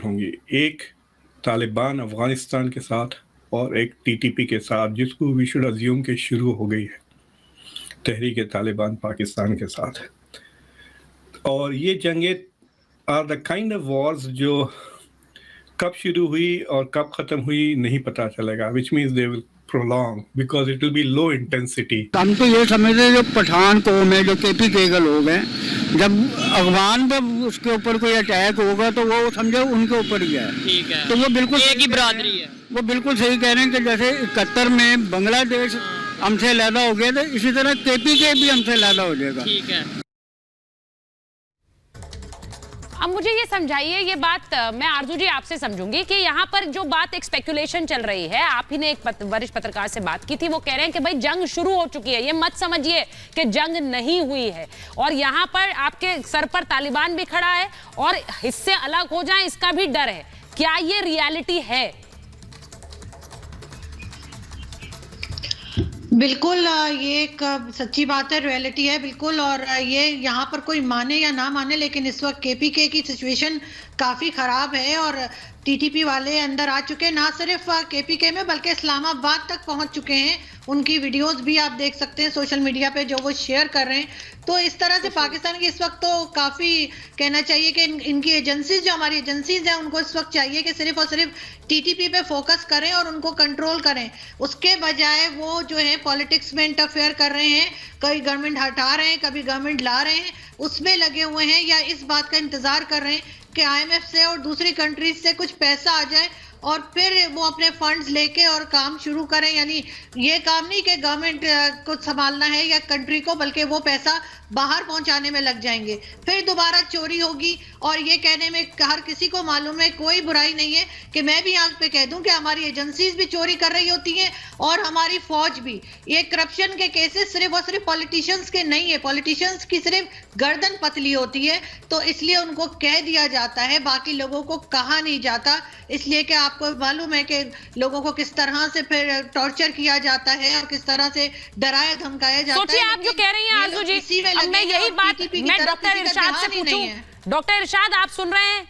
होंगी, एक तालिबान अफगानिस्तान के साथ और एक टीटीपी के साथ, जिसको वी शुड अज्यूम के शुरू हो गई है तहरीक तालिबान पाकिस्तान के साथ। और ये जंगें are the kind of wars जो कब शुरू हुई और कब खत्म हुई नहीं पता चलेगा, which means they will prolong because it will be low intensity। हम तो ये समझते जो पठान कौम है, जो केपीके के लोग हैं, जब अफगान पे उसके ऊपर कोई अटैक होगा तो वो समझो उनके ऊपर ही है। ठीक है, तो वो बिल्कुल एक ही बरादरी है। वो बिल्कुल सही कह रहे हैं कि जैसे 71 में बांग्लादेश हमसे अलहदा हो गया था, इसी तरह केपीके भी हमसे अलहदा हो जाएगा। ठीक है। अब मुझे ये समझाइए, ये बात मैं आरजू जी आपसे समझूंगी कि यहाँ पर जो बात एक स्पेकुलेशन चल रही है, आप ही ने एक वरिष्ठ पत्रकार से बात की थी, वो कह रहे हैं कि भाई जंग शुरू हो चुकी है, ये मत समझिए कि जंग नहीं हुई है, और यहाँ पर आपके सर पर तालिबान भी खड़ा है और हिस्से अलग हो जाएं इसका भी डर है। क्या ये रियलिटी है? बिल्कुल, ये एक सच्ची बात है, रियलिटी है बिल्कुल। और ये यहाँ पर कोई माने या ना माने, लेकिन इस वक्त केपीके की सिचुएशन काफ़ी ख़राब है और टीटीपी वाले अंदर आ चुके हैं, ना सिर्फ केपीके में बल्कि इस्लामाबाद तक पहुँच चुके हैं। उनकी वीडियोस भी आप देख सकते हैं सोशल मीडिया पे जो वो शेयर कर रहे हैं। तो इस तरह से पाकिस्तान की इस वक्त तो काफ़ी कहना चाहिए कि इनकी एजेंसीज, जो हमारी एजेंसीज हैं, उनको इस वक्त चाहिए कि सिर्फ और सिर्फ टीटीपी पे फोकस करें और उनको कंट्रोल करें। उसके बजाय वो जो है पॉलिटिक्स में इंटरफेयर कर रहे हैं, कभी गवर्नमेंट हटा रहे हैं, कभी गवर्नमेंट ला रहे हैं, उसमें लगे हुए हैं, या इस बात का इंतजार कर रहे हैं कि IMF से और दूसरी कंट्रीज से कुछ पैसा आ जाए और फिर वो अपने फंड्स लेके और काम शुरू करें। यानी ये काम नहीं कि गवर्नमेंट को संभालना है या कंट्री को, बल्कि वो पैसा बाहर पहुंचाने में लग जाएंगे, फिर दोबारा चोरी होगी। और ये कहने में हर किसी को मालूम है, कोई बुराई नहीं है कि मैं भी यहाँ पे कह दूं कि हमारी एजेंसीज भी चोरी कर रही होती हैं और हमारी फौज भी। ये करप्शन के केसेस सिर्फ और सिर्फ पॉलिटिशियंस के नहीं है, पॉलिटिशियंस की सिर्फ गर्दन पतली होती है, तो इसलिए उनको कह दिया जाता है, बाकी लोगों को कहा नहीं जाता। इसलिए कि आपको मालूम है कि लोगों को किस तरह से फिर टॉर्चर किया जाता है और किस तरह से डराया धमकाया जाता है। सोचिए आप जो कह रही हैं आरजू जी, अब मैं यही बात मैं डॉक्टर इरशाद से पूछूं। डॉक्टर इरशाद, आप सुन रहे हैं,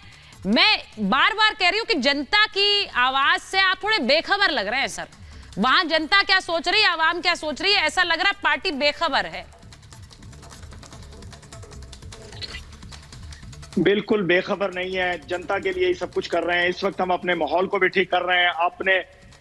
मैं बार बार कह रही हूं कि जनता की आवाज से आप थोड़े बेखबर लग रहे हैं सर। वहां जनता क्या सोच रही है, आवाम क्या सोच रही है, ऐसा लग रहा है पार्टी बेखबर है। बिल्कुल बेखबर नहीं है, जनता के लिए ही सब कुछ कर रहे हैं। इस वक्त हम अपने माहौल को भी ठीक कर रहे हैं,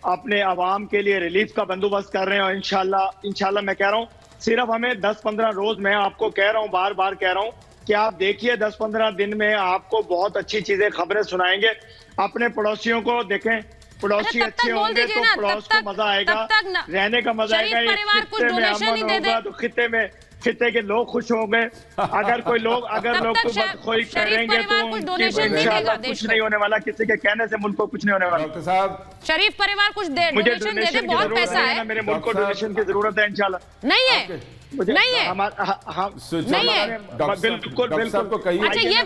अपने आवाम के लिए रिलीफ का बंदोबस्त कर रहे हैं। और इंशाल्लाह मैं कह रहा हूँ, सिर्फ हमें 10-15 रोज, मैं आपको कह रहा हूँ, बार बार कह रहा हूँ कि आप देखिए 10-15 दिन में आपको बहुत अच्छी चीजें, खबरें सुनाएंगे। अपने पड़ोसियों को देखें, पड़ोसी अच्छे होंगे तो पड़ोस को मजा आएगा, रहने का मजा आएगा। खित्ते में अमन होगा तो खित्ते के लोग खुश होंगे। अगर लोग खोई करेंगे तो इंशाल्लाह कुछ नहीं होने वाला, किसी के कहने से मुल्क को कुछ नहीं होने वाला। डॉक्टर साहब, शरीफ परिवार कुछ मुझे डोनेशन की जरूरत है, मेरे मुल्क को डोनेशन की जरूरत है, इंशाल्लाह। नहीं है, नहीं है, नहीं है, बिल्कुल बिल्कुल। अच्छा, ये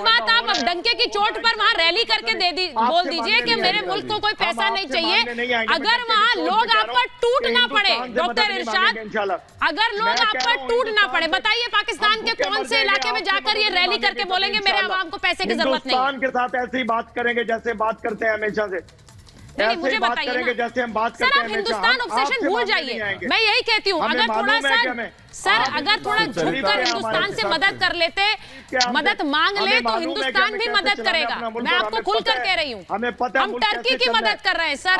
बात आप अब डंके की चोट पर वहाँ रैली करके बोल दीजिए कि मेरे मुल्क को कोई पैसा नहीं चाहिए। अगर वहाँ लोग आप पर टूट ना पड़े, डॉक्टर इरशाद, अगर लोग आप पर टूट ना पड़े, बताइए पाकिस्तान के कौन से इलाके में जाकर ये रैली करके बोलेंगे मेरे आवाम को पैसे की जरूरत नहीं। हिंदुस्तान के साथ ऐसी बात करेंगे जैसे बात करते हैं हमेशा से। नहीं, मुझे बताइए ना जैसे हम बात सर, करते आप हैं, हिंदुस्तान ऑब्सेशन भूल जाइए। मैं यही कहती हूँ, अगर थोड़ा सा सर, अगर थोड़ा झुककर हिंदुस्तान से मदद कर लेते, मदद मांग ले, तो हिंदुस्तान भी मदद करेगा। मैं आपको खुलकर कह रही हूँ, हम टर्की की मदद कर रहे हैं सर,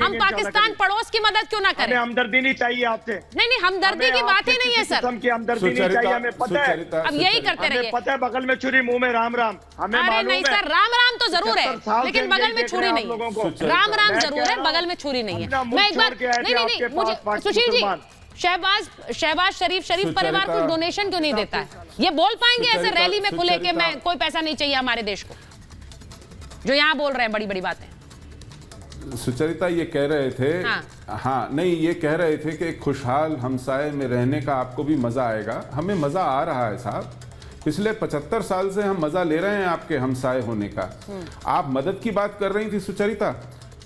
हम पाकिस्तान पड़ोस की मदद क्यों ना करें? हमदर्दी नहीं चाहिए आपसे। नहीं, हमदर्दी की बात ही नहीं है सर, हमदर्दी नहीं चाहिए, हमें पता है। अब यही करते रहिए, पता है, बगल में छुरी मुंह में राम राम, हमें अरे नहीं सर, राम राम तो जरूर है, लेकिन बगल में छुरी नहीं है। राम राम जरूर है, बगल में छुरी नहीं है। मैं एक बार, नहीं, मुझे सुशील जी, शहबाज शरीफ परिवार कुछ डोनेशन क्यों नहीं देता है? ये बोल पाएंगे ऐसे रैली में खुले कि मैं कोई पैसा नहीं चाहिए हमारे देश को, जो यहाँ बोल रहे हैं बड़ी बड़ी बातें? सुचरिता ये कह रहे थे, हाँ नहीं, ये कह रहे थे कि खुशहाल हमसाए में रहने का आपको भी मजा आएगा। हमें मजा आ रहा है साहब, पिछले 75 साल से हम मजा ले रहे हैं आपके हमसाए होने का। आप मदद की बात कर रही थी सुचरिता,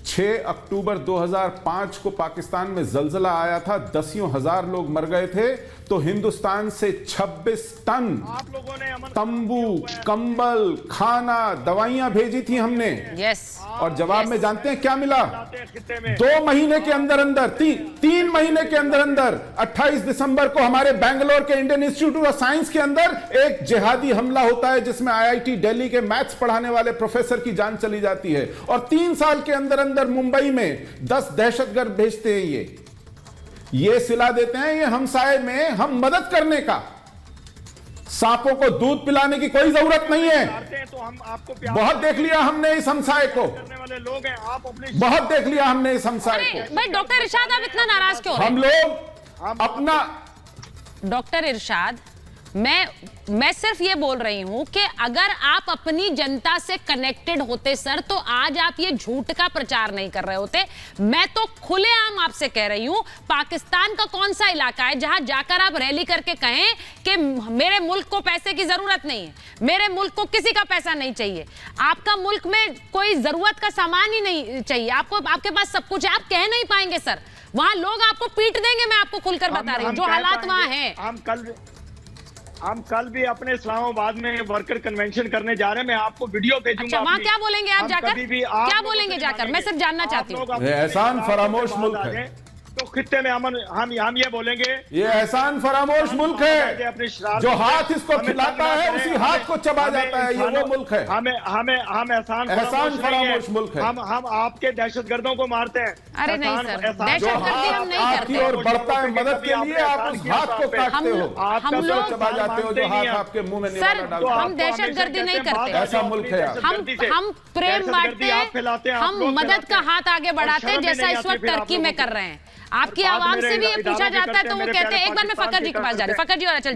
6 अक्टूबर 2005 को पाकिस्तान में जलजला आया था, 10,000 लोग मर गए थे, तो हिंदुस्तान से 26 टन तंबू, कंबल, खाना, दवाइयां भेजी थी हमने। यस। और जवाब में जानते हैं क्या मिला? खित्ते में 2 महीने के अंदर अंदर 3 महीने के अंदर अंदर 28 दिसंबर को हमारे बेंगलोर के इंडियन इंस्टीट्यूट ऑफ साइंस के अंदर एक जिहादी हमला होता है जिसमें IIT दिल्ली के मैथ्स पढ़ाने वाले प्रोफेसर की जान चली जाती है। और 3 साल के अंदर अंदर मुंबई में 10 दहशतगर्द भेजते हैं। ये सिला देते हैं ये हमसाये में हम मदद करने का। सांपों को दूध पिलाने की कोई जरूरत नहीं है। तो हम आपको बहुत देख लिया हमने इस हमसाये को, करने वाले लोग हैं, आप अपने बहुत देख लिया हमने इस हमसाये अरे को। भाई डॉक्टर इरशाद आप इतना नाराज क्यों हो रहे हम लोग अपना डॉक्टर इरशाद, मैं सिर्फ ये बोल रही हूं कि अगर आप अपनी जनता से कनेक्टेड होते सर तो आज आप ये झूठ का प्रचार नहीं कर रहे होते। मैं तो खुलेआम आपसे कह रही हूं, पाकिस्तान का कौन सा इलाका है जहां जाकर आप रैली करके कहें कि मेरे मुल्क को पैसे की जरूरत नहीं है, मेरे मुल्क को किसी का पैसा नहीं चाहिए, आपका मुल्क में कोई जरूरत का सामान ही नहीं चाहिए, आपको आपके पास सब कुछ है, आप कह नहीं पाएंगे सर। वहां लोग आपको पीट देंगे, मैं आपको खुलकर बता रही हूं जो हालात वहां है। हम कल भी अपने इस्लामाबाद में वर्कर कन्वेंशन करने जा रहे हैं। मैं आपको वीडियो भेजूंगा। अच्छा, वहां क्या बोलेंगे आप जाकर? क्या बोलेंगे जाकर? मैं सिर्फ जानना चाहती हूँ। एहसान फरामोश मुल्क है तो खित्ते में हम ये बोलेंगे, ये एहसान फरामोश मुल्क है। जो हाथ इसको खिलाता है उसी हाथ को चबा जाता है। ये वो मुल्क है। हम एहसान फरामोश मुल्क है। हम आपके दहशतगर्दों को मारते हैं। अरे नहीं सर, दहशतगर्दी हम नहीं आपकी करते। ओर बढ़ता है मदद के लिए आप उस हाथ को काटते हो, हम लोग चबा जाते हो जो हाथ आपके मुंह में निवाला सर, डालता है। हम दहशतगर्दी नहीं करते। ऐसा मुल्क है हम प्रेम बांटते हैं, हम मदद का हाथ आगे बढ़ाते हैं, जैसा इस वक्त टर्की में कर रहे हैं। आपकी आवाम से भी ये पूछा जाता है तो वो कहते हैं, एक बार मैं फकर जी के पास जा रही हूँ, फकर जी और अचल